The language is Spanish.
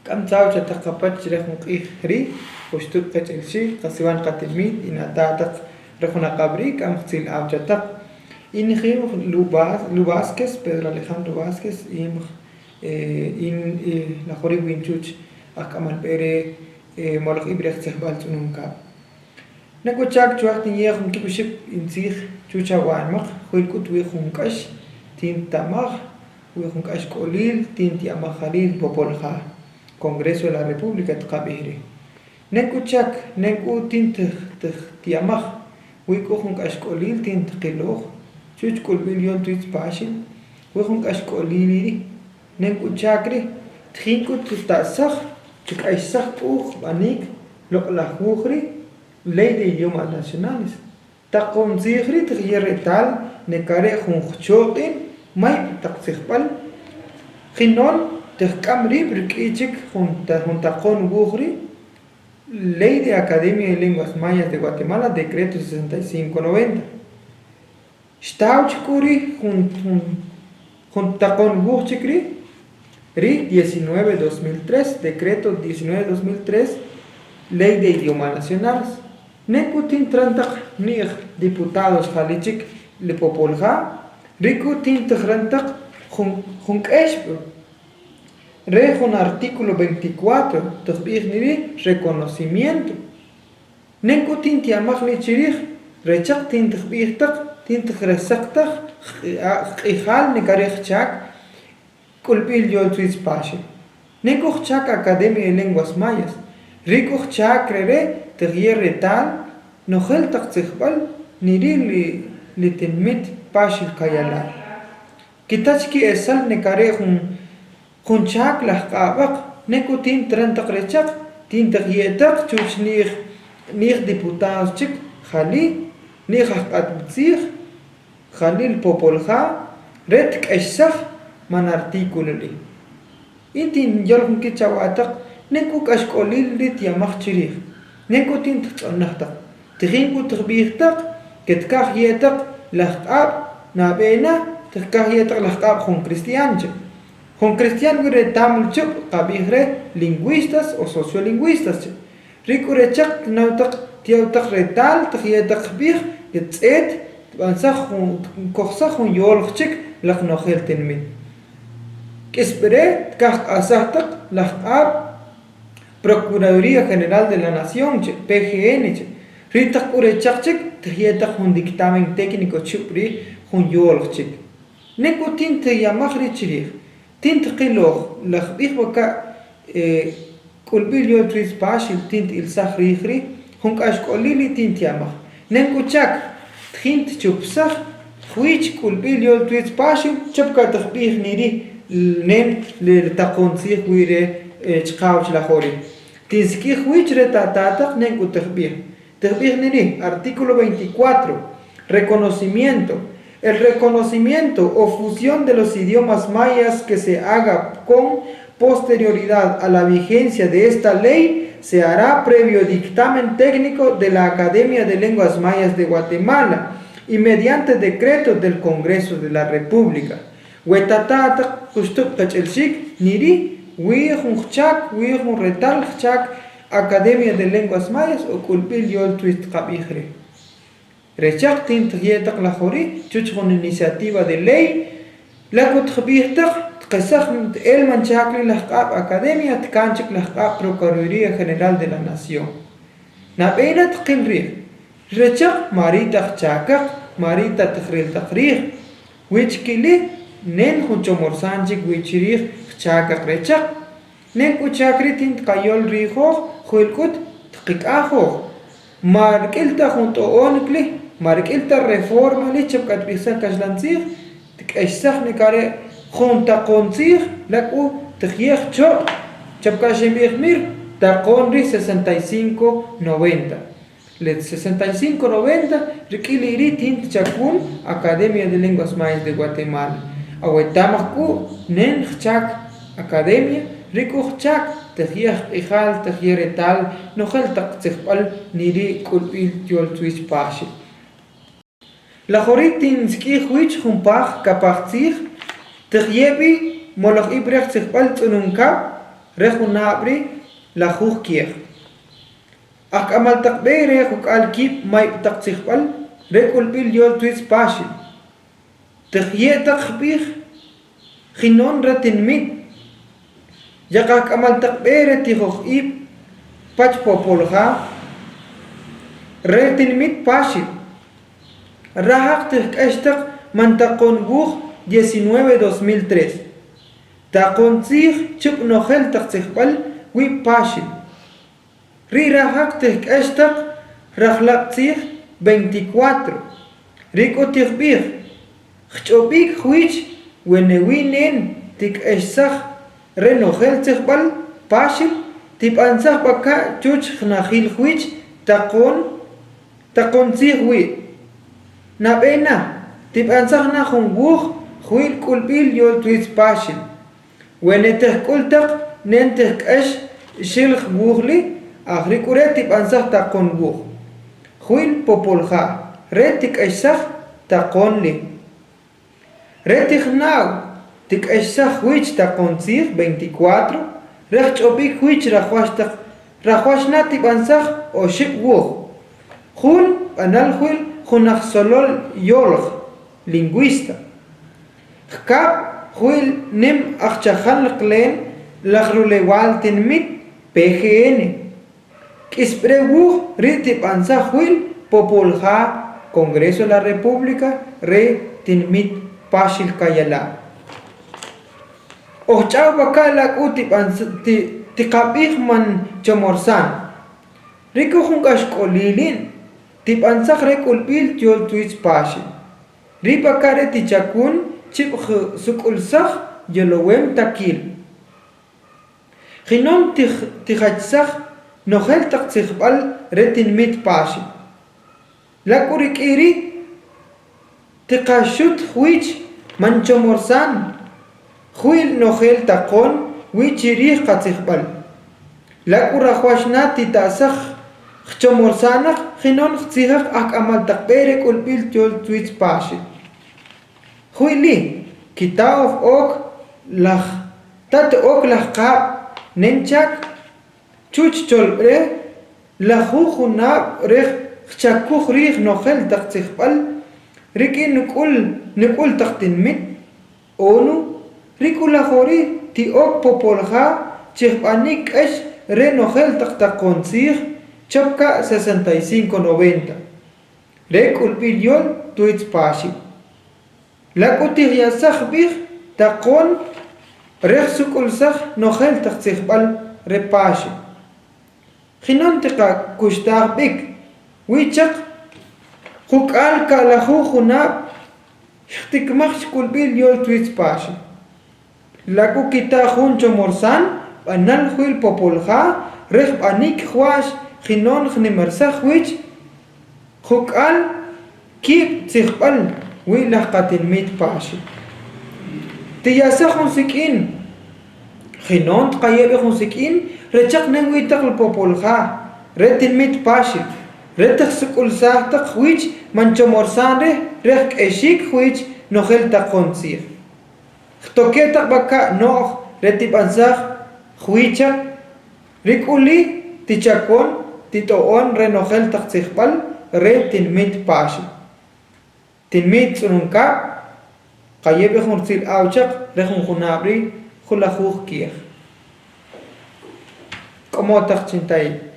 Kamtsao chataqapat chirejunq'ij ri uxtut qach'ilxi qasiwan qatilmit inataataq rejunaqab'ri k'amqtzil'aw chataq injim Lu Vázquez, Pedro Alejandro Vázquez lajori winchuch ajk'amalb'ej re moloq iib' reh tzijb'al tz'onum kab' nak'uchak chuwaj tinyej jun k'iuxib' intziij chuch awajmaq jwilk'ut wii' jun k'ax tintamaj wii' jun k'ax k'oliil tinti'amaj jalil popolja Congreso de la República tqab'ij riij nek'uchak nek'u ti'amaj wii' k'u jun k'ax k'oliil tintqilooj chuch k'ulb'il yool twitz paxil wii' jun k'ax k'oliil rii' nek'uchak rii' tjin k'ut tuta'saj tik'aysaj k'uj b'aniik loq'laj rii' Ley de Idiomas Nacionales taqoon tziij rii' tiqye' retaal nekare' jun chooq'in may taq tzijb'al qinool tijk'am riib' rik'in chik jun taqoon wuuj rii' Ley de Academia de Lenguas Mayas de Guatemala Decreto 6590 xtaw chikuu rii' jun taqoon wuuj chik rii' 19/2003 Decreto 19/2003 Ley de Idiomas Nacionales nek'u tintran taq ni'j diputados jali chik popolja rik'u tintijran taq jun k'ex re jun artículo 24 tijb'iij niri' reconocimiento nek'u tinti'amaj li chiriij rechaq tintijb'iij taq tintijresaq taq q'ijaal nekare' qchaak k'ulb'il yool twitz paxil nek'u qchaak Academia de Lenguas Mayas rik'u qchaak re' tiqye' retaal njel taq tzijb'al niri' li tinmit paxil Kayaalaa kitach ki'esal nekare' jun chaak laj q'ab'aq nek'u tintran taq rechaq tintiqye' taq chuch ni'j diputados chik jali ni'j ajk'atb'tziij jalil popolja re tk'exsaj man artículo rii' y tinyool jun kichawaa taq nek'u k'ax k'oliil rii' ti'amaj chiriij nek'u tintijtz'onaj taq tijin k'u tijb'iij taq ke tkajye' taq laj q'ab' nab'eey na tijkajye' taq laj q'ab' jun cristian cha jun cristian wi retaamul chub' qab'iij re lingüistas o sociolingüistas cha rik'u rechaq naw taq tyew taq retaal tijye' taq qb'iij ke tz'eet tb'ansaj kojsaj jun yool chik laj no'jel tinmit k'isb're' tkajq'asaj taq laj q'ab' Procuraduría General de la Nación cha PGN cha rii taq k'u rechaq chik tijye' taq jun dictamen técnico chub' rii' jun yool chik nek'u tintiya'maj rii' chiriij tintqilooj laj b'iij waka' k'ulb'il yool twitz paxil tint'ilsaj riij rii' jun k'ax k'oliil rii' tinti'amaj nek'u chak tjin tchupsaj jwiich k'ulb'il yool twitz paxil chopka tijb'iij niri' nen li taqoon tziij wii' re chqaawch lajorii tinsik'ij wiich re tatataq nek'u tijb'iij niri' artículo 24 reconocimiento el reconocimiento o fusión de los idiomas mayas que se haga con posterioridad a la vigencia de esta ley se hará previo dictamen técnico de la Academia de Lenguas Mayas de Guatemala y mediante decretos del Congreso de la República. Huetatata ushtup qach'ilxik niri wii' jun qchaak wii' jun retaal qchaak Academia de Lenguas Mayas o k'ulb'il yool twitz qab'iij riij rechaq tintijye' taq lajorii' chuch jun iniciativa de ley laku tijb'iij taq tqesaj t'el chaak li laj q'ab' academia tkaan chik laj q'ab' Procuraduría General de la Nación nab'eey na tqil riij rechaq marii taq chaakaq marii taq tijril taq riij wii' chkili nen jun chomorsan chik wii' chiriij qchaakaq rechaq nek'u chaak rii' tintqayool riijooj jwilk'ut tqik'ajooj mark'il ta jun t'o'oonik li mark'il ta reforma li chapk'atb'isaj kaxlan tziij tk'exsaj nekare' jun taqoon tziij lak'u tijye' qchooq' chapkaxinb'iij mir taqoon rii' 6590 le 6590 rik'il rii' tintchakuun Academia de Lenguas Mayas de Guatemala awetaamaj k'u nen qchaak academia rik'u qchaak tijye' q'ijaal tijye' retaal njel taq tzijb'al niri' k'ulb'il yool twitz paxil lajorii' tinsik'ij wiich jun paaj kapaj tziij tijye' b'i moloq iib' reh tzijb'al tz'onum kab' rejunabri la juj kiej akamal takbe re hukal kip may taksikbal re kulbil yol twis pashil tkhye takbih khinon ratinmit yakak amal takbe re tihoj ib pach popolha re tinmit pashil rahak tkashtak mantakon wuj 19-2003 takon tsih chup nohel taksikbal wi pashil ri rahak tkashtak rahlak tsih 24 riko tikbih khchobik huich wenewinen tikashsakh re nohel tsikbal pashil tipansakh baka chuch khnahil huich takon tsih wi nabena tipansakh na khunguj huil kulbil yol twis pashil weneteh kultak nenteh kash shilh wuhli akhri kure tipansakh takon wuh huil popolha re tikashsakh takonli re tikhnaw tikashsakh huich takon tsih 24 re chobik huich rahwashna tipansakh o shib wuh khul anal huil khunakh solol yolh lingüista khkab huil nim akhchajal qlen laghrulewal tinmit PGN kispre wuh ritip ansa huil popolha Congreso de la República re tinmit pashil kayala ochau bakala utip tikabih man chomorsan riku hungash kolilin tip ansakh re kulbil yol twis pashil ripakare tichakun chip sukulsakh yolowem takil khinom tikhachsakh nohel taktsikhbal retinmit pashil lakurikiri tiqashut huich manchomorsan huil nohel takon wichirih qatsikhbal lakurahwashna titasakh khchomorsanakh khinon khtsihakh akamal takbere kulbil yol twis pashil huili kitaof ok lach tat ok lach qab nenchak chuch cholbre lahu khunab reh khchakuh rih nohel taktsikhbal riki nukul taktinmit onu rikula khori ti ok popolha chikhbanik ash re nohel taktakonsikh chapka 6590 re kulbil yol twis pashil lakutih yasakh bih takon reh sukulsakh nohel taktsikhbal re pashil khinon tika kushtag bik wichak khukal kalahu khunab tikmakh kulbil yol twis pashil laku kita khun chomorsan banal huil popolha reh banik khwash khinon khnimarsakh wich khukal kib tsikhbal wilah qatinmit pashil tiyasakh sikin khinon tqayebe sikin rechak nangwi takl popolha retinmit pashil retakh sukulsakh tak wich manchomorsan reh keshik wich nohel takontsir khtoketak baka noh retipansakh khwichak rikuli tichakon titoon re nohel taktsikhbal re tinmit pashil tinmit tsununka qayebe khurtsil awchak re khunabri khulajuj kiej como tak chintay